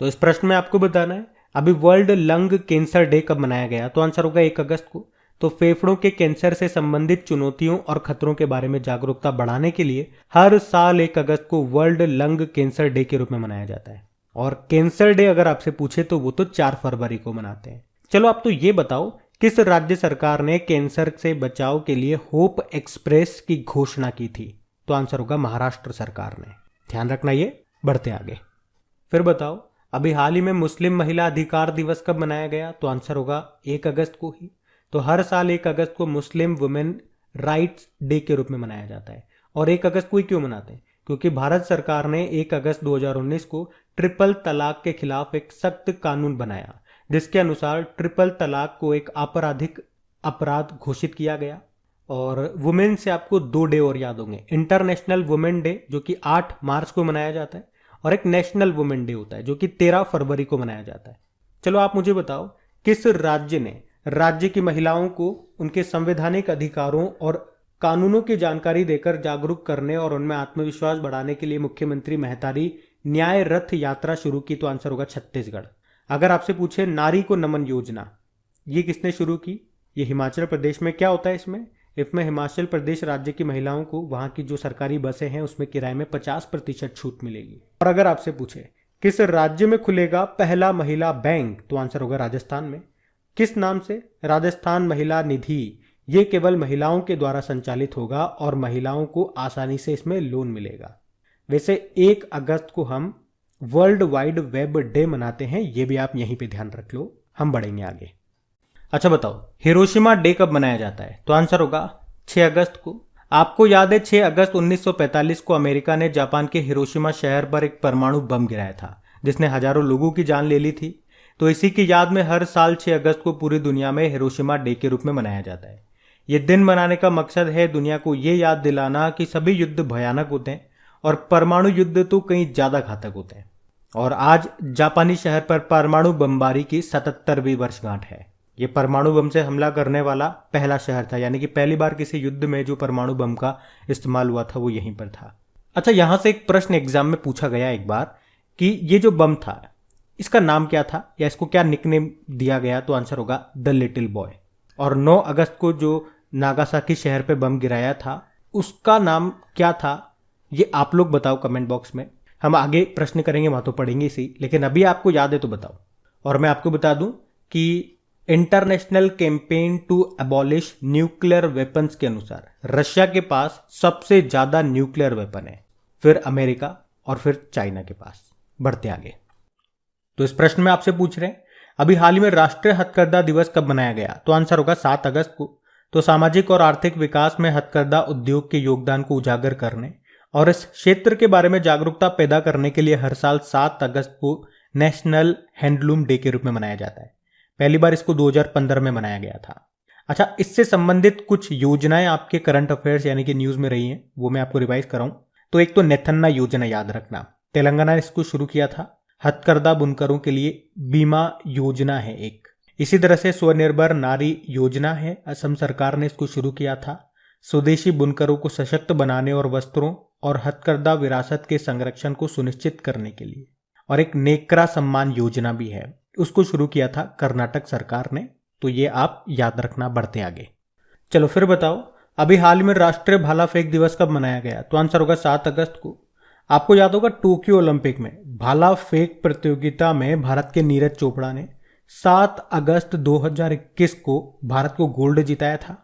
तो इस प्रश्न में आपको बताना है अभी वर्ल्ड लंग कैंसर डे कब मनाया गया, तो आंसर होगा 1 अगस्त को। तो फेफड़ों के कैंसर से संबंधित चुनौतियों और खतरों के बारे में जागरूकता बढ़ाने के लिए हर साल 1 अगस्त को वर्ल्ड लंग कैंसर डे के रूप में मनाया जाता है। और कैंसर डे अगर आपसे पूछे तो वो तो 4 फरवरी को मनाते हैं। चलो आप तो ये बताओ किस राज्य सरकार ने कैंसर से बचाव के लिए होप एक्सप्रेस की घोषणा की थी, तो आंसर होगा महाराष्ट्र सरकार ने। ध्यान रखना ये। बढ़ते आगे। फिर बताओ अभी हाल ही में मुस्लिम महिला अधिकार दिवस कब मनाया गया, तो आंसर होगा 1 अगस्त को ही। तो हर साल 1 अगस्त को मुस्लिम वुमेन राइट्स डे के रूप में मनाया जाता है। और 1 अगस्त को ही क्यों मनाते हैं, क्योंकि भारत सरकार ने 1 अगस्त 2019 को ट्रिपल तलाक के खिलाफ एक सख्त कानून बनाया, जिसके अनुसार ट्रिपल तलाक को एक आपराधिक अपराध घोषित किया गया। और वुमेन से आपको 2 डे और याद होंगे, इंटरनेशनल वुमेन डे जो कि 8 मार्च को मनाया जाता है, और एक नेशनल वुमेन डे होता है जो कि 13 फरवरी को मनाया जाता है। चलो आप मुझे बताओ किस राज्य ने राज्य की महिलाओं को उनके संवैधानिक अधिकारों और कानूनों की जानकारी देकर जागरूक करने और उनमें आत्मविश्वास बढ़ाने के लिए मुख्यमंत्री महतारी न्याय रथ यात्रा शुरू की, तो आंसर होगा छत्तीसगढ़। अगर आपसे पूछे नारी को नमन योजना, ये किसने शुरू की, ये हिमाचल प्रदेश में। क्या होता है इसमें हिमाचल प्रदेश राज्य की महिलाओं को वहां की जो सरकारी बसें हैं उसमें किराए में 50% छूट मिलेगी। और अगर आपसे पूछे किस राज्य में खुलेगा पहला महिला बैंक, तो आंसर होगा राजस्थान में। किस नाम से, राजस्थान महिला निधि। ये केवल महिलाओं के द्वारा संचालित होगा और महिलाओं को आसानी से इसमें लोन मिलेगा। वैसे 1 अगस्त को हम वर्ल्ड वाइड वेब डे मनाते हैं, ये भी आप यहीं पे ध्यान रख लो। हम बढ़ेंगे आगे। अच्छा बताओ हिरोशिमा डे कब मनाया जाता है, तो आंसर होगा 6 अगस्त को। आपको याद है 6 अगस्त 1945 को अमेरिका ने जापान के हिरोशिमा शहर पर एक परमाणु बम गिराया था, जिसने हजारों लोगों की जान ले ली थी। तो इसी की याद में हर साल 6 अगस्त को पूरी दुनिया में हिरोशिमा डे के रूप में मनाया जाता है। ये दिन मनाने का मकसद है दुनिया को ये याद दिलाना कि सभी युद्ध भयानक होते हैं और परमाणु युद्ध तो कहीं ज्यादा घातक होते हैं। और आज जापानी शहर पर परमाणु बमबारी की 77वीं वर्षगांठ है। ये परमाणु बम से हमला करने वाला पहला शहर था, यानी कि पहली बार किसी युद्ध में जो परमाणु बम का इस्तेमाल हुआ था वो यहीं पर था। अच्छा, यहां से एक प्रश्न एग्जाम में पूछा गया एक बार कि ये जो बम था इसका नाम क्या था या इसको क्या निकनेम दिया गया, तो आंसर होगा द लिटिल बॉय। और 9 अगस्त को जो नागासाकी शहर पे बम गिराया था उसका नाम क्या था, ये आप लोग बताओ कमेंट बॉक्स में। हम आगे प्रश्न करेंगे वहां तो पढ़ेंगे इसी, लेकिन अभी आपको याद है तो बताओ। और मैं आपको बता दूं कि International Campaign to Abolish Nuclear Weapons के अनुसार रशिया के पास सबसे ज्यादा न्यूक्लियर वेपन है, फिर अमेरिका और फिर चाइना के पास। बढ़ते आगे। तो इस प्रश्न में आपसे पूछ रहे हैं अभी हाल ही में राष्ट्रीय हथकरघा दिवस कब मनाया गया, तो आंसर होगा 7 अगस्त को। तो सामाजिक और आर्थिक विकास में हथकरघा उद्योग के योगदान को उजागर करने और इस क्षेत्र के बारे में जागरूकता पैदा करने के लिए हर साल 7 अगस्त को नेशनल हैंडलूम डे के रूप में मनाया जाता है। पहली बार इसको 2015 में मनाया गया था। अच्छा, इससे संबंधित कुछ योजनाएं आपके करंट अफेयर्स यानी कि न्यूज में रही हैं, वो मैं आपको रिवाइज कराऊं। तो एक तो नेथन्ना योजना याद रखना, तेलंगाना ने इसको शुरू किया था। हथकरघा बुनकरों के लिए बीमा योजना है एक। इसी तरह से स्वनिर्भर नारी योजना है, असम सरकार ने इसको शुरू किया था स्वदेशी बुनकरों को सशक्त बनाने और वस्त्रों और हथकरघा विरासत के संरक्षण को सुनिश्चित करने के लिए। और एक नेकरा सम्मान योजना भी है, उसको शुरू किया था कर्नाटक सरकार ने। तो ये आप याद रखना। बढ़ते आगे। चलो फिर बताओ अभी हाल में राष्ट्रीय भाला फेंक दिवस कब मनाया गया, तो आंसर होगा 7 अगस्त को। आपको याद होगा टोक्यो ओलंपिक में भाला फेंक प्रतियोगिता में भारत के नीरज चोपड़ा ने 7 अगस्त 2021 को भारत को गोल्ड जिताया था।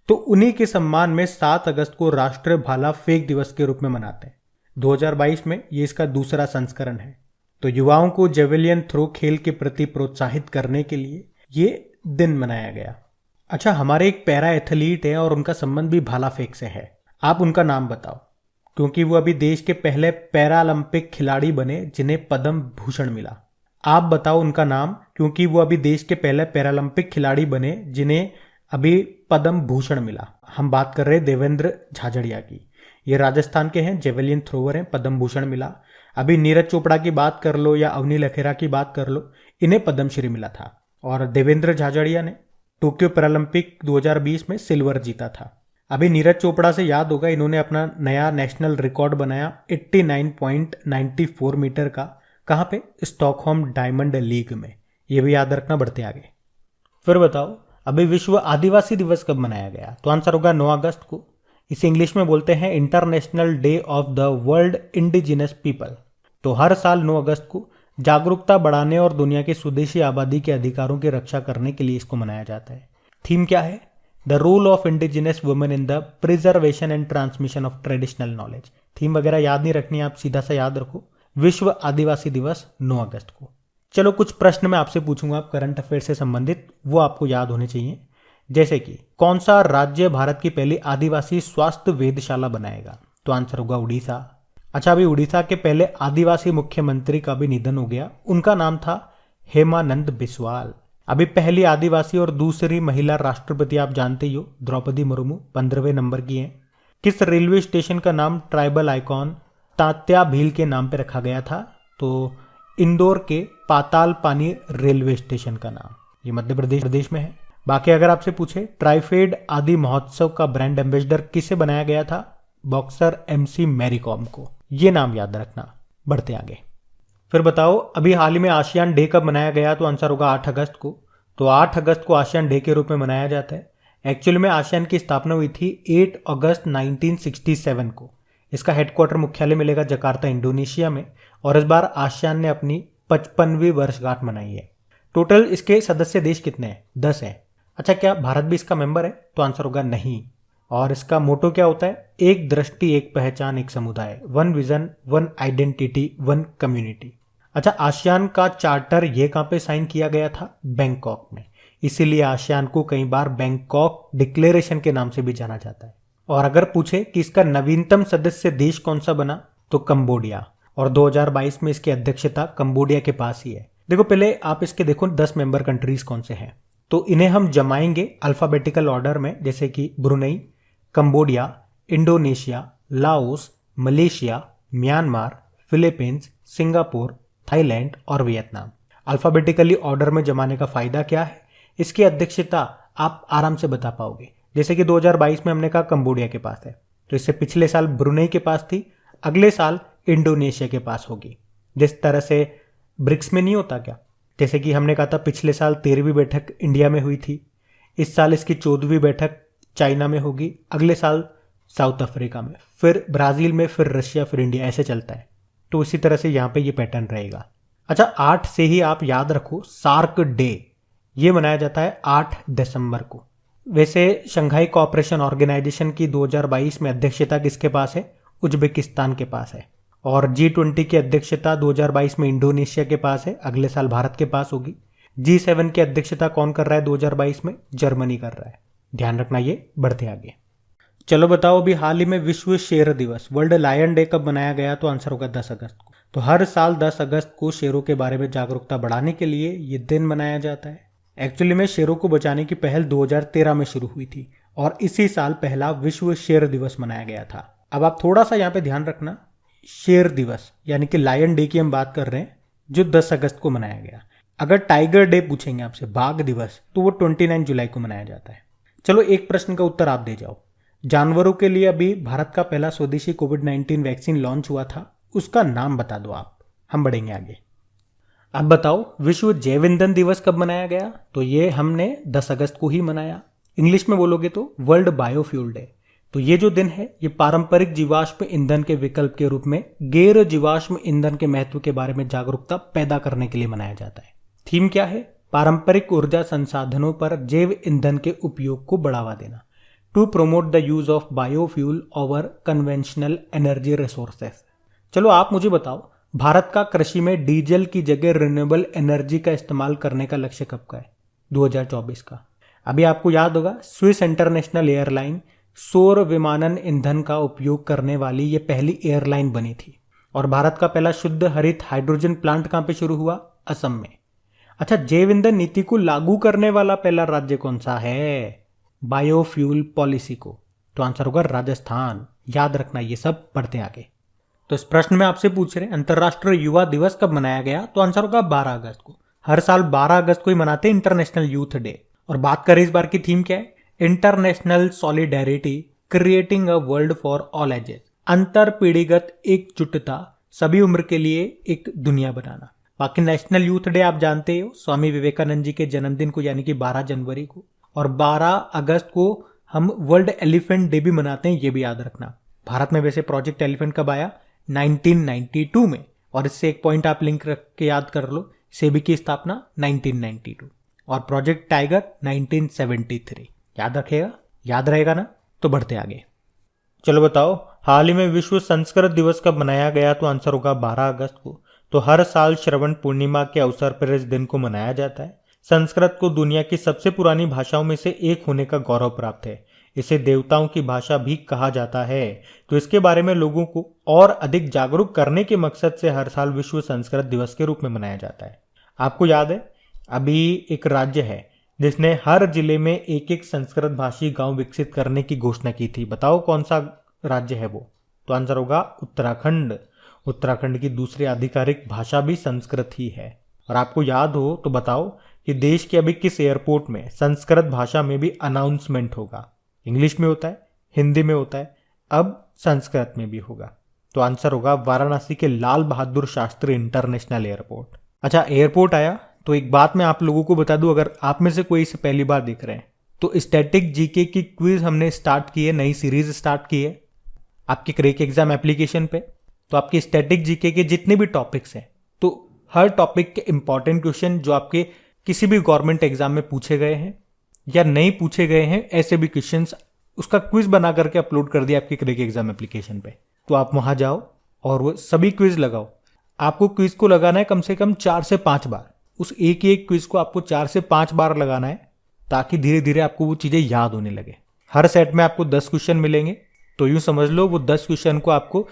तो उन्हीं के सम्मान में 7 अगस्त को राष्ट्रीय भाला फेंक दिवस के रूप में मनाते हैं। 2022 में ये इसका दूसरा संस्करण है। तो युवाओं को जेवेलियन थ्रो खेल के प्रति प्रोत्साहित करने के लिए ये दिन मनाया गया। अच्छा, हमारे एक पैरा एथलीट है और उनका संबंध भी भाला फेंक से है। आप उनका नाम बताओ, क्योंकि वो अभी देश के पहले पैरालंपिक खिलाड़ी बने जिन्हें पद्म भूषण मिला। आप बताओ उनका नाम, क्योंकि वो अभी देश के पहले पैरालंपिक खिलाड़ी बने जिन्हें अभी पद्म भूषण मिला। हम बात कर रहे हैं देवेंद्र झाझड़िया की। ये राजस्थान के हैं, जेवेलियन थ्रोवर हैं, पद्म भूषण मिला। अभी नीरज चोपड़ा की बात कर लो या अवनी लखेरा की बात कर लो, इन्हें पद्मश्री मिला था। और देवेंद्र झाझड़िया ने टोक्यो पैरालंपिक 2020 में सिल्वर जीता था। अभी नीरज चोपड़ा से याद होगा, इन्होंने अपना नया नेशनल रिकॉर्ड बनाया 89.94 मीटर का कहाँ पे? स्टॉकहोम डायमंड लीग में। ये भी याद रखना, बढ़ते आगे। फिर बताओ अभी विश्व आदिवासी दिवस कब मनाया गया? तो आंसर होगा 9 अगस्त को। इसे इंग्लिश में बोलते हैं international day of the world indigenous people. तो हर साल 9 अगस्त को जागरूकता बढ़ाने और दुनिया की स्वदेशी आबादी के अधिकारों की रक्षा करने के लिए इसको मनाया जाता है। थीम क्या है? The role of indigenous women in the preservation and transmission of traditional knowledge. Theme वगैरह याद नहीं रखनी, आप सीधा सा याद रखो, विश्व आदिवासी दिवस 9 अगस्त को। चलो कुछ प्रश्न मैं आपसे पूछूंगा करंट अफेयर से संबंधित, वो आपको याद होने चाहिए। जैसे कि कौन सा राज्य भारत की पहली आदिवासी स्वास्थ्य वेधशाला बनाएगा? तो आंसर होगा उड़ीसा। अच्छा, अभी उड़ीसा के पहले आदिवासी मुख्यमंत्री का भी निधन हो गया, उनका नाम था हेमानंद बिस्वाल। अभी पहली आदिवासी और दूसरी महिला राष्ट्रपति आप जानते ही हो, द्रौपदी मुर्मू 15वें नंबर की हैं। किस रेलवे स्टेशन का नाम ट्राइबल आइकॉन तात्या भील के नाम पर रखा गया था? तो इंदौर के पाताल पानी रेलवे स्टेशन का नाम, ये मध्य प्रदेश में है। बाकी अगर आपसे पूछे ट्राइफेड आदि महोत्सव का ब्रांड एम्बेसडर किसे बनाया गया था? बॉक्सर MC मैरी कॉम को। ये नाम याद रखना, बढ़ते आगे। फिर बताओ अभी हाल ही में आसियान डे कब मनाया गया? तो आंसर होगा 8 अगस्त को। तो 8 अगस्त को आसियान डे के रूप में मनाया जाता है। एक्चुअली में आसियान की स्थापना हुई थी 8 अगस्त 1967 को। इसका हेडक्वार्टर मुख्यालय मिलेगा जकार्ता इंडोनेशिया में, और इस बार आसियान ने अपनी 55वीं वर्षगांठ मनाई है। टोटल इसके सदस्य देश कितने हैं? 10 हैं। अच्छा, क्या भारत भी इसका मेंबर है? तो आंसर होगा नहीं। और इसका मोटो क्या होता है? एक दृष्टि, एक पहचान, एक समुदाय, one vision, one identity, one community. अच्छा, आसियान का चार्टर ये कहाँ पे साइन किया गया था? बैंकॉक में। इसीलिए आसियान को कई बार बैंकॉक डिक्लेरेशन के नाम से भी जाना जाता है। और अगर पूछे कि इसका नवीनतम सदस्य देश कौन सा बना, तो कंबोडिया। और 2022 में इसकी अध्यक्षता कंबोडिया के पास ही है। देखो पहले आप इसके देखो 10 मेंबर कंट्रीज कौन से हैं, तो इन्हें हम जमाएंगे अल्फाबेटिकल ऑर्डर में, जैसे कि Brunei, Cambodia, Indonesia, Laos, Malaysia, Myanmar, Philippines, Singapore, Thailand और वियतनाम। अल्फाबेटिकली ऑर्डर में जमाने का फायदा क्या है? इसकी अध्यक्षता आप आराम से बता पाओगे। जैसे कि 2022 में हमने कहा कंबोडिया के पास है, तो इससे पिछले साल ब्रुनेई के पास थी, अगले साल इंडोनेशिया के पास होगी। जिस तरह से ब्रिक्स में नहीं होता क्या, जैसे कि हमने कहा था पिछले साल 13वीं बैठक इंडिया में हुई थी, इस साल इसकी 14वीं बैठक चाइना में होगी, अगले साल साउथ अफ्रीका में, फिर ब्राजील में, फिर रशिया, फिर इंडिया, ऐसे चलता है। तो इसी तरह से यहाँ पे ये पैटर्न रहेगा। अच्छा, 8 से ही आप याद रखो सार्क डे, ये मनाया जाता है 8 दिसंबर को। वैसे शंघाई कोऑपरेशन ऑर्गेनाइजेशन की 2022 में अध्यक्षता किसके पास है? उज्बेकिस्तान के पास है। और G20 की अध्यक्षता 2022 में इंडोनेशिया के पास है, अगले साल भारत के पास होगी। G7 की अध्यक्षता कौन कर रहा है 2022 में? जर्मनी कर रहा है। ध्यान रखना ये, बढ़ते आगे। चलो बताओ अभी हाल ही में विश्व शेर दिवस, वर्ल्ड लायन डे कब मनाया गया? तो आंसर होगा 10 अगस्त को। तो हर साल 10 अगस्त को शेरों के बारे में जागरूकता बढ़ाने के लिए ये दिन मनाया जाता है। एक्चुअली में शेरों को बचाने की पहल 2013 में शुरू हुई थी और इसी साल पहला विश्व शेर दिवस मनाया गया था। अब आप थोड़ा सा यहाँ पे ध्यान रखना, शेर दिवस यानी कि लायन डे की हम बात कर रहे हैं जो 10 अगस्त को मनाया गया। अगर टाइगर डे पूछेंगे आपसे, बाघ दिवस, तो वो 29 जुलाई को मनाया जाता है। चलो एक प्रश्न का उत्तर आप दे जाओ। जानवरों के लिए अभी भारत का पहला स्वदेशी कोविड-19 वैक्सीन लॉन्च हुआ था, उसका नाम बता दो आप, हम बढ़ेंगे आगे। अब बताओ विश्व जैव ईंधन दिवस कब मनाया गया? तो ये हमने 10 अगस्त को ही मनाया। इंग्लिश में बोलोगे तो वर्ल्ड बायोफ्यूल डे। तो ये जो दिन है ये पारंपरिक जीवाश्म ईंधन के विकल्प के रूप में गैर जीवाश्म ईंधन के महत्व के बारे में जागरूकता पैदा करने के लिए मनाया जाता है। थीम क्या है? पारंपरिक ऊर्जा संसाधनों पर जैव ईंधन के उपयोग को बढ़ावा देना, to promote the use of biofuel over conventional energy resources. चलो आप मुझे बताओ, भारत का कृषि में डीजल की जगह रिन्यूएबल एनर्जी का इस्तेमाल करने का लक्ष्य कब का है? 2024 का। अभी आपको याद होगा स्विस इंटरनेशनल एयरलाइन सौर विमानन ईंधन का उपयोग करने वाली ये पहली एयरलाइन बनी थी। और भारत का पहला शुद्ध हरित हाइड्रोजन प्लांट कहां पे शुरू हुआ? असम में। अच्छा, जैव ईंधन नीति को लागू करने वाला पहला राज्य कौन सा है बायोफ्यूल पॉलिसी को? तो आंसर होगा राजस्थान। याद रखना ये सब, पढ़ते आगे। तो इस प्रश्न में आपसे पूछ रहे अंतर्राष्ट्रीय युवा दिवस कब मनाया गया? तो आंसर होगा 12 अगस्त को। हर साल 12 अगस्त को ही मनाते हैं इंटरनेशनल यूथ डे। और बात करें इस बार की थीम क्या है? International solidarity creating a world for all ages. अंतर पीढ़ीगत एकजुटता सभी उम्र के लिए एक दुनिया बनाना। बाकी नेशनल यूथ डे आप जानते हो, स्वामी विवेकानंद जी के जन्मदिन को यानी कि 12 जनवरी को, और 12 अगस्त को हम वर्ल्ड एलिफेंट डे भी मनाते हैं, ये भी याद रखना। भारत में वैसे प्रोजेक्ट एलिफेंट कब आया? 1992 में, और इससे एक पॉइंट आप लिंक रख के याद कर लो, सेबी की स्थापना 1992 और प्रोजेक्ट टाइगर 1973। याद रखेगा? याद रहेगा ना? तो बढ़ते आगे। चलो बताओ, हाल ही में विश्व संस्कृत दिवस कब मनाया गया? तो आंसर होगा 12 अगस्त को। तो हर साल श्रवण पूर्णिमा के अवसर पर इस दिन को मनाया जाता है। संस्कृत को दुनिया की सबसे पुरानी भाषाओं में से एक होने का गौरव प्राप्त है। इसे देवताओं की भाषा भी कहा जाता है। तो इसके बारे में लोगों को और अधिक जागरूक करने के मकसद से हर साल विश्व संस्कृत दिवस के रूप में मनाया जाता है। आपको याद है, अभी एक राज्य है जिसने हर जिले में एक एक संस्कृत भाषी गांव विकसित करने की घोषणा की थी। बताओ कौन सा राज्य है वो? तो आंसर होगा उत्तराखंड। उत्तराखंड की दूसरी आधिकारिक भाषा भी संस्कृत ही है। और आपको याद हो तो बताओ कि देश के अभी किस एयरपोर्ट में संस्कृत भाषा में भी अनाउंसमेंट होगा? इंग्लिश में होता है, हिंदी में होता है, अब संस्कृत में भी होगा। तो आंसर होगा वाराणसी के लाल बहादुर शास्त्री इंटरनेशनल एयरपोर्ट। अच्छा, एयरपोर्ट आया तो एक बात मैं आप लोगों को बता दूं, अगर आप में से कोई इसे पहली बार देख रहे हैं तो स्टैटिक जीके की क्विज हमने स्टार्ट की है, नई सीरीज स्टार्ट की है आपके क्रैक एग्जाम एप्लीकेशन पे। तो आपके स्टैटिक जीके के जितने भी टॉपिक्स हैं, तो हर टॉपिक के इंपॉर्टेंट क्वेश्चन जो आपके किसी भी गवर्नमेंट एग्जाम में पूछे गए हैं या नहीं पूछे गए हैं, ऐसे भी क्वेश्चंस उसका क्विज बना करके अपलोड कर दिया आपके क्रैक एग्जाम एप्लीकेशन पे। तो आप वहां जाओ और वो सभी क्विज लगाओ। आपको क्विज को लगाना है कम से कम 4 से 5 बार। उस एक ही एक क्विज को आपको 4 से 5 बार लगाना है ताकि धीरे धीरे आपको वो चीजें याद होने लगे। हर सेट में आपको 10 क्वेश्चन मिलेंगे, तो यूं समझ लो वो 10 क्वेश्चन को आपको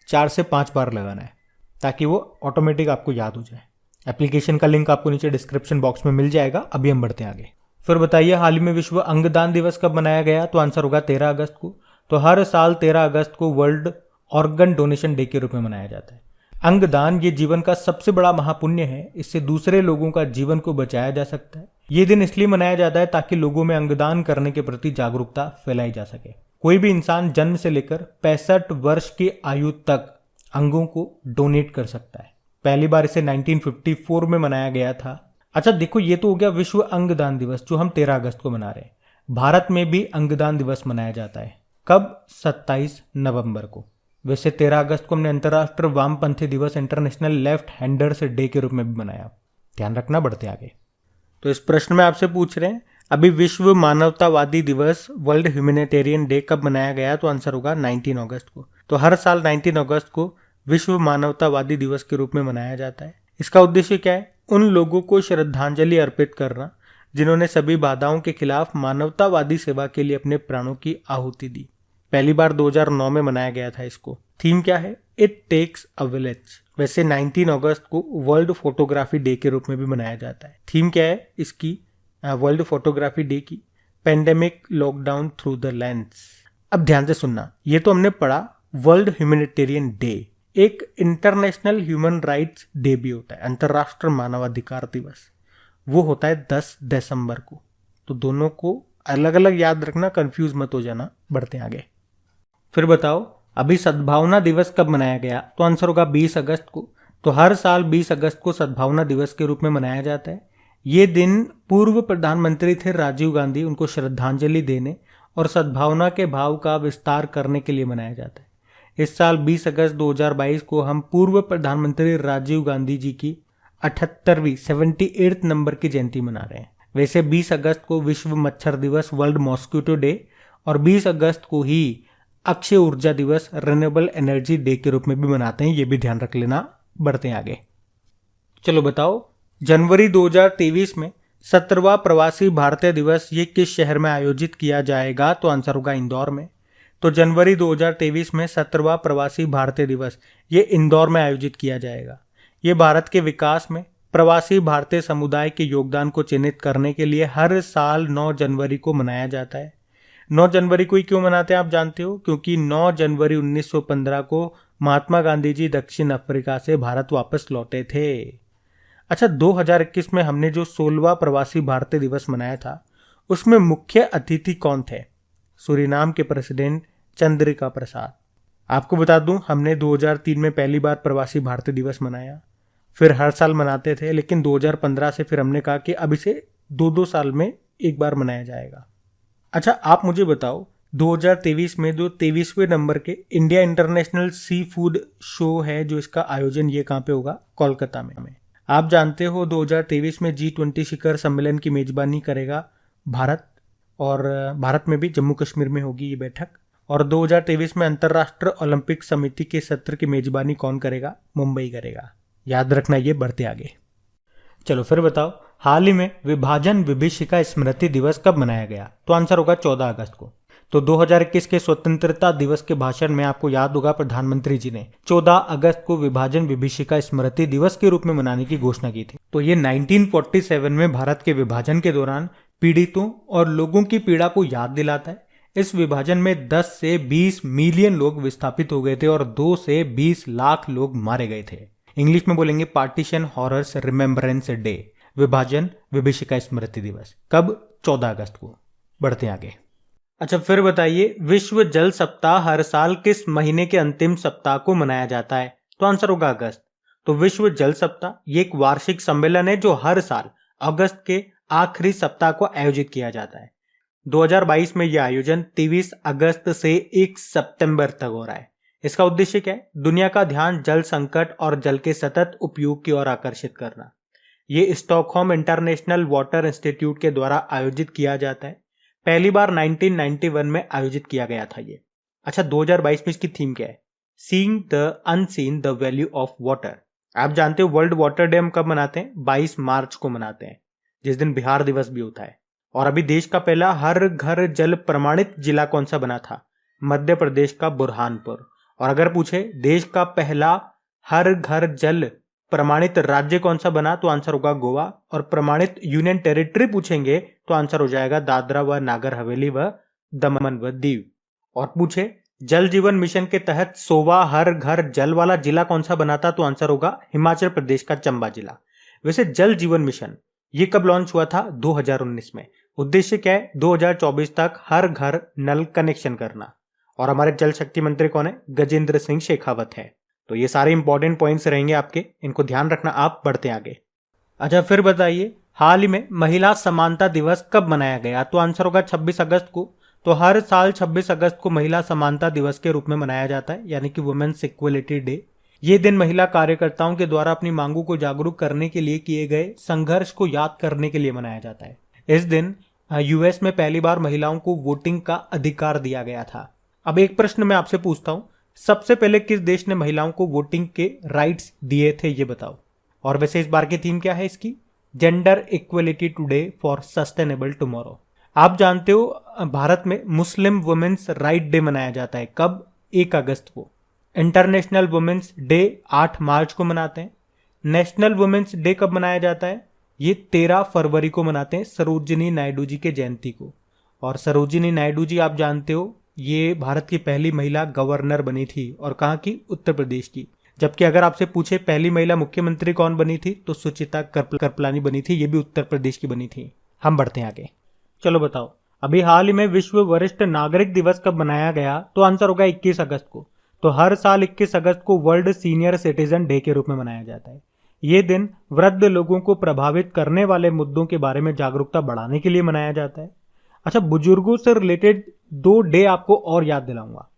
4 से 5 बार लगाना है ताकि वो ऑटोमेटिक आपको याद हो जाए। एप्लीकेशन का लिंक आपको नीचे डिस्क्रिप्शन बॉक्स में मिल जाएगा। अभी हम बढ़ते हैं आगे। फिर बताइए, हाल ही में विश्व अंगदान दिवस कब मनाया गया? तो आंसर होगा 13 अगस्त को। तो हर साल 13 अगस्त को वर्ल्ड ऑर्गन डोनेशन डे के रूप में मनाया जाता है। अंगदान ये जीवन का सबसे बड़ा महापुण्य है। इससे दूसरे लोगों का जीवन को बचाया जा सकता है। ये दिन इसलिए मनाया जाता है ताकि लोगों में अंगदान करने के प्रति जागरूकता फैलाई जा सके। कोई भी इंसान जन्म से लेकर 65 वर्ष की आयु तक अंगों को डोनेट कर सकता है। पहली बार इसे 1954 में मनाया गया था। अच्छा देखो, ये तो हो गया विश्व अंगदान दिवस जो हम 13 अगस्त को मना रहे हैं। भारत में भी अंगदान दिवस मनाया जाता है। कब? 27 नवंबर को। वैसे 13 अगस्त को हमने अंतर्राष्ट्रीय वामपंथी दिवस इंटरनेशनल लेफ्ट हैंडर्स डे के रूप में भी मनाया। ध्यान रखना, बढ़ते आगे। तो इस प्रश्न में आपसे पूछ रहे हैं, अभी विश्व मानवतावादी दिवस वर्ल्ड ह्यूमैनिटेरियन डे कब मनाया गया? तो आंसर होगा 19 अगस्त को। तो हर साल 19 अगस्त को विश्व मानवतावादी दिवस के रूप में मनाया जाता है। इसका उद्देश्य क्या है? उन लोगों को श्रद्धांजलि अर्पित करना जिन्होंने सभी बाधाओं के खिलाफ मानवतावादी सेवा के लिए अपने प्राणों की आहुति दी। पहली बार 2009 में मनाया गया था इसको। थीम क्या है? It takes a village. वैसे 19 अगस्त को वर्ल्ड फोटोग्राफी डे के रूप में भी मनाया जाता है। थीम क्या है इसकी, वर्ल्ड फोटोग्राफी डे की? Pandemic lockdown through the lens. अब ध्यान से सुनना, ये तो हमने पढ़ा वर्ल्ड ह्यूमैनिटेरियन डे। एक इंटरनेशनल ह्यूमन राइट्स डे भी होता है, अंतर्राष्ट्रीय मानवाधिकार दिवस। वो होता है 10 दिसंबर को। तो दोनों को अलग अलग याद रखना, कंफ्यूज मत हो जाना। बढ़ते आगे। फिर बताओ, अभी सद्भावना दिवस कब मनाया गया? तो आंसर होगा 20 अगस्त को। तो हर साल 20 अगस्त को सद्भावना दिवस के रूप में मनाया जाता है। ये दिन पूर्व प्रधानमंत्री थे राजीव गांधी, उनको श्रद्धांजलि देने और सद्भावना के भाव का विस्तार करने के लिए मनाया जाता है। इस साल 20 अगस्त 2022 को हम पूर्व प्रधानमंत्री राजीव गांधी जी की 78वीं 78 नंबर की जयंती मना रहे हैं। वैसे 20 अगस्त को विश्व मच्छर दिवस वर्ल्ड मॉस्किटो डे और 20 अगस्त को ही अक्षय ऊर्जा दिवस रिन्यूएबल एनर्जी डे के रूप में भी मनाते हैं। ये भी ध्यान रख लेना। बढ़ते हैं आगे। चलो बताओ, जनवरी 2023 में 17वां प्रवासी भारतीय दिवस ये किस शहर में आयोजित किया जाएगा? तो आंसर होगा इंदौर में। तो जनवरी 2023 में 17वां प्रवासी भारतीय दिवस ये इंदौर में आयोजित किया जाएगा। ये भारत के विकास में प्रवासी भारतीय समुदाय के योगदान को चिन्हित करने के लिए हर साल 9 जनवरी को मनाया जाता है। 9 जनवरी को ही क्यों मनाते हैं आप जानते हो? क्योंकि 9 जनवरी 1915 को महात्मा गांधी जी दक्षिण अफ्रीका से भारत वापस लौटे थे। अच्छा, 2021 में हमने जो 16वां प्रवासी भारतीय दिवस मनाया था उसमें मुख्य अतिथि कौन थे? सूरीनाम के प्रेसिडेंट चंद्रिका प्रसाद। आपको बता दूं, हमने 2003 में पहली बार प्रवासी भारतीय दिवस मनाया, फिर हर साल मनाते थे, लेकिन 2015 से फिर हमने कहा कि अब इसे 2-2 साल में एक बार मनाया जाएगा। अच्छा, आप मुझे बताओ 2023 में जो 23वें नंबर के India international sea food show है, जो इसका आयोजन ये कहाँ पे होगा? कोलकाता में। आप जानते हो 2023 में G20 शिखर सम्मेलन की मेजबानी करेगा भारत, और भारत में भी जम्मू कश्मीर में होगी ये बैठक। और 2023 में अंतर्राष्ट्रीय ओलंपिक समिति के सत्र की मेजबानी कौन करेगा? मुंबई करेगा। याद रखना ये, बढ़ते आगे। चलो फिर बताओ, हाल ही में विभाजन विभीषिका स्मृति दिवस कब मनाया गया? तो आंसर होगा 14 अगस्त को। तो 2021 के स्वतंत्रता दिवस के भाषण में आपको याद होगा प्रधानमंत्री जी ने 14 अगस्त को विभाजन विभीषिका स्मृति दिवस के रूप में मनाने की घोषणा की थी। तो ये 1947 में भारत के विभाजन के दौरान पीड़ितों और लोगों की पीड़ा को याद दिलाता है। इस विभाजन में 10 से 20 मिलियन लोग विस्थापित हो गए थे और 2 से 20 लाख लोग मारे गए थे। इंग्लिश में बोलेंगे पार्टीशन हॉरर्स रिमेम्बरेंस डे, विभाजन विभीषिका स्मृति दिवस। कब? 14 अगस्त को। बढ़ते आगे। अच्छा, फिर बताइए, विश्व जल सप्ताह हर साल किस महीने के अंतिम सप्ताह को मनाया जाता है? तो आंसर होगा अगस्त। तो विश्व जल सप्ताह ये एक वार्षिक सम्मेलन है जो हर साल अगस्त के आखिरी सप्ताह को आयोजित किया जाता है। 2022 में यह आयोजन 23 अगस्त से 1 सितंबर तक हो रहा है। इसका उद्देश्य क्या है? दुनिया का ध्यान जल संकट और जल के सतत उपयोग की ओर आकर्षित करना। ये स्टॉकहोम इंटरनेशनल वाटर इंस्टीट्यूट के द्वारा आयोजित किया जाता है। पहली बार 1991 में आयोजित किया गया था ये। अच्छा, 2022 में इसकी थीम क्या है? Seeing the unseen, the value of water. आप जानते हो वर्ल्ड वाटर डे हम कब मनाते हैं? 22 मार्च को मनाते हैं, जिस दिन बिहार दिवस भी होता है। और अभी देश का पहला हर घर जल प्रमाणित जिला कौन सा बना था? मध्य प्रदेश का बुरहानपुर। और अगर पूछे देश का पहला हर घर जल प्रमाणित राज्य कौन सा बना? तो आंसर होगा गोवा। और प्रमाणित यूनियन टेरिटरी पूछेंगे तो आंसर हो जाएगा दादरा व नागर हवेली व दमन व दीव। और पूछे जल जीवन मिशन के तहत 100वां हर घर जल वाला जिला कौन सा बना था? तो आंसर होगा हिमाचल प्रदेश का चंबा जिला। वैसे जल जीवन मिशन ये कब लॉन्च हुआ था? 2019 में। उद्देश्य क्या है? 2024 तक हर घर नल कनेक्शन करना। और हमारे जल शक्ति मंत्री कौन है? गजेंद्र सिंह शेखावत है। तो ये सारे इंपॉर्टेंट पॉइंट्स रहेंगे आपके, इनको ध्यान रखना। आप बढ़ते आगे। अच्छा, फिर बताइए, हाल ही में महिला समानता दिवस कब मनाया गया? तो आंसर होगा 26 अगस्त को। तो हर साल 26 अगस्त को महिला समानता दिवस के रूप में मनाया जाता है, यानी कि वुमेन्स इक्वलिटी डे। ये दिन महिला कार्यकर्ताओं के द्वारा अपनी मांगों को जागरूक करने के लिए किए गए संघर्ष को याद करने के लिए मनाया जाता है। इस दिन यूएस में पहली बार महिलाओं को वोटिंग का अधिकार दिया गया था। अब एक प्रश्न मैं आपसे पूछता हूं, सबसे पहले किस देश ने महिलाओं को वोटिंग के राइट्स दिए थे, ये बताओ। और वैसे इस बार की थीम क्या है इसकी? Gender equality today for sustainable tomorrow. आप जानते हो भारत में मुस्लिम वुमेन्स राइट डे मनाया जाता है। कब? 1 अगस्त को। इंटरनेशनल वुमेन्स डे 8 मार्च को मनाते हैं। नेशनल वुमेन्स डे कब मनाया जाता है? ये 13 फरवरी को मनाते हैं, सरोजिनी नायडू जी के जयंती को। और सरोजिनी नायडू जी आप जानते हो ये भारत की पहली महिला गवर्नर बनी थी, और कहाँ की? उत्तर प्रदेश की। जबकि अगर आपसे पूछे पहली महिला मुख्यमंत्री कौन बनी थी, तो सुचिता कृपलानी बनी थी, ये भी उत्तर प्रदेश की बनी थी। हम बढ़ते हैं आगे। चलो बताओ, अभी हाल ही में विश्व वरिष्ठ नागरिक दिवस कब मनाया गया? तो आंसर होगा 21 अगस्त को। तो हर साल 21 अगस्त को वर्ल्ड सीनियर सिटीजन डे के रूप में मनाया जाता है। ये दिन वृद्ध लोगों को प्रभावित करने वाले मुद्दों के बारे में जागरूकता बढ़ाने के लिए मनाया जाता है। अच्छा, बुजुर्गों से रिलेटेड 2 डे आपको और याद दिलाऊंगा।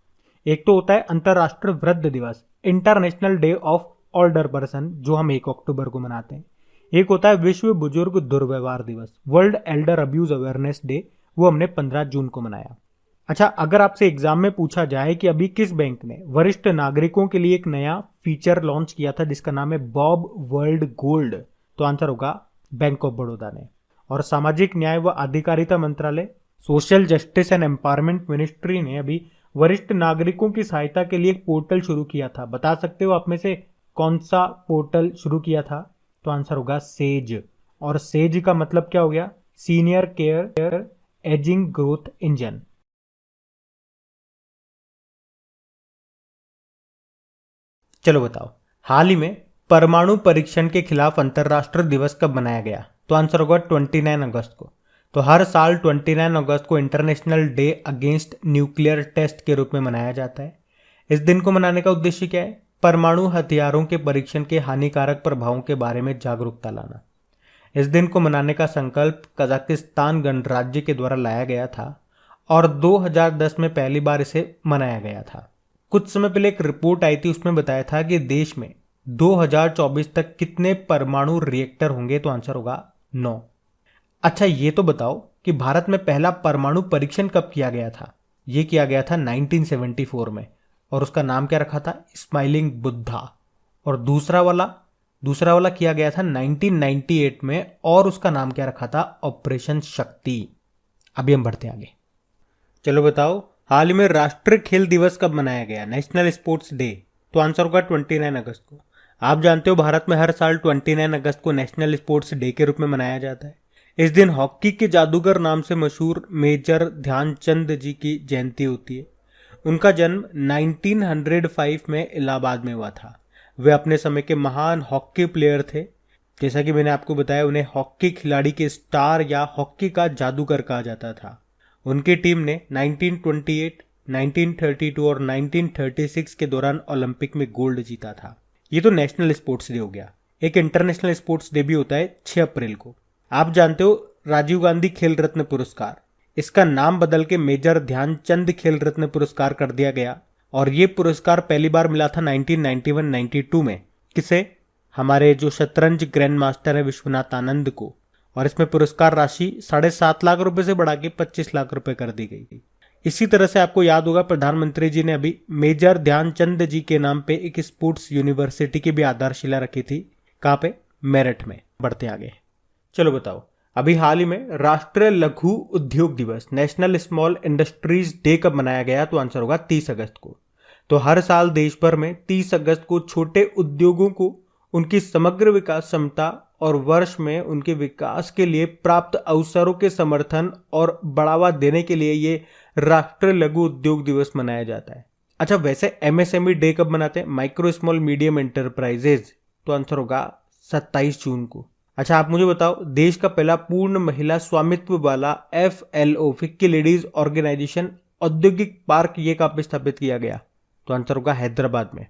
एक तो होता है अंतरराष्ट्रीय वृद्ध दिवस, international day of older person, जो हम 1 अक्टूबर को मनाते हैं। एक होता है विश्व बुजुर्ग दुर्व्यवहार दिवस, world Elder abuse awareness day, वो हमने 15 जून को मनाया। अच्छा, अगर आपसे एग्जाम में पूछा जाए कि अभी किस बैंक ने वरिष्ठ नागरिकों के लिए एक नया फीचर लॉन्च किया था जिसका नाम है बॉब वर्ल्ड गोल्ड, तो आंसर होगा बैंक ऑफ बड़ौदा ने। और सामाजिक न्याय व अधिकारिता मंत्रालय, social justice and empowerment ministry ने अभी वरिष्ठ नागरिकों की सहायता के लिए एक पोर्टल शुरू किया था। बता सकते हो आप में से कौन सा पोर्टल शुरू किया था? तो आंसर होगा सेज। और सेज का मतलब क्या हो गया? Senior care ageing growth engine. चलो बताओ, हाल ही में परमाणु परीक्षण के खिलाफ अंतर्राष्ट्रीय दिवस कब मनाया गया? तो आंसर होगा 29 अगस्त को। तो हर साल 29 अगस्त को International Day against Nuclear Test के रूप में मनाया जाता है। इस दिन को मनाने का उद्देश्य क्या है? परमाणु हथियारों के परीक्षण के हानिकारक प्रभावों के बारे में जागरूकता लाना। इस दिन को मनाने का संकल्प कजाकिस्तान गणराज्य के द्वारा लाया गया था और 2010 में पहली बार इसे मनाया गया था। कुछ समय पहले एक रिपोर्ट आई थी, उसमें बताया था कि देश में 2024 तक कितने परमाणु रिएक्टर होंगे, तो आंसर होगा 9। अच्छा ये तो बताओ कि भारत में पहला परमाणु परीक्षण कब किया गया था? ये किया गया था 1974 में और उसका नाम क्या रखा था? स्माइलिंग बुद्धा। और दूसरा वाला किया गया था 1998 में और उसका नाम क्या रखा था? ऑपरेशन शक्ति। अभी हम बढ़ते हैं आगे। चलो बताओ, हाल ही में राष्ट्रीय खेल दिवस कब मनाया गया? National sports day. तो आंसर होगा 29 अगस्त को। आप जानते हो भारत में हर साल 29 अगस्त को नेशनल स्पोर्ट्स डे के रूप में मनाया जाता है। इस दिन हॉकी के जादूगर नाम से मशहूर मेजर ध्यानचंद जी की जयंती होती है। उनका जन्म 1905 में इलाहाबाद में हुआ था। वे अपने समय के महान हॉकी प्लेयर थे। जैसा कि मैंने आपको बताया, उन्हें हॉकी खिलाड़ी के स्टार या हॉकी का जादूगर कहा जाता था। उनकी टीम ने 1928, 1932 और 1936 के दौरान ओलंपिक में गोल्ड जीता था। ये तो नेशनल स्पोर्ट्स डे हो गया। एक इंटरनेशनल स्पोर्ट्स डे भी होता है 6 अप्रैल को। आप जानते हो राजीव गांधी खेल रत्न पुरस्कार, इसका नाम बदल के मेजर ध्यानचंद खेल रत्न पुरस्कार कर दिया गया और ये पुरस्कार पहली बार मिला था 1991-92 में। किसे? हमारे जो शतरंज ग्रैंड मास्टर है विश्वनाथ आनंद को। और इसमें पुरस्कार राशि 7.5 लाख रुपए से बढ़ा के 25 लाख रुपए कर दी गई। इसी तरह से आपको याद होगा प्रधानमंत्री जी ने अभी मेजर ध्यानचंद जी के नाम पे एक स्पोर्ट्स यूनिवर्सिटी की भी आधारशिला रखी थी। कहाँ पे? मेरठ में। बढ़ते आगे। चलो बताओ, अभी हाल ही में राष्ट्रीय लघु उद्योग दिवस नेशनल स्मॉल इंडस्ट्रीज डे कब मनाया गया? तो आंसर होगा 30 अगस्त को। तो हर साल देश भर में 30 अगस्त को छोटे उद्योगों को उनकी समग्र विकास क्षमता और वर्ष में उनके विकास के लिए प्राप्त अवसरों के समर्थन और बढ़ावा देने के लिए ये राष्ट्रीय लघु उद्योग दिवस मनाया जाता है। अच्छा वैसे एमएसएमई डे कब मनाते हैं? Micro small medium enterprises. तो आंसर होगा 27 जून को। अच्छा आप मुझे बताओ, देश का पहला पूर्ण महिला स्वामित्व वाला FLO फिक्की लेडीज ऑर्गेनाइजेशन औद्योगिक पार्क ये कहाँ पे स्थापित किया गया? तो आंसर होगा हैदराबाद में।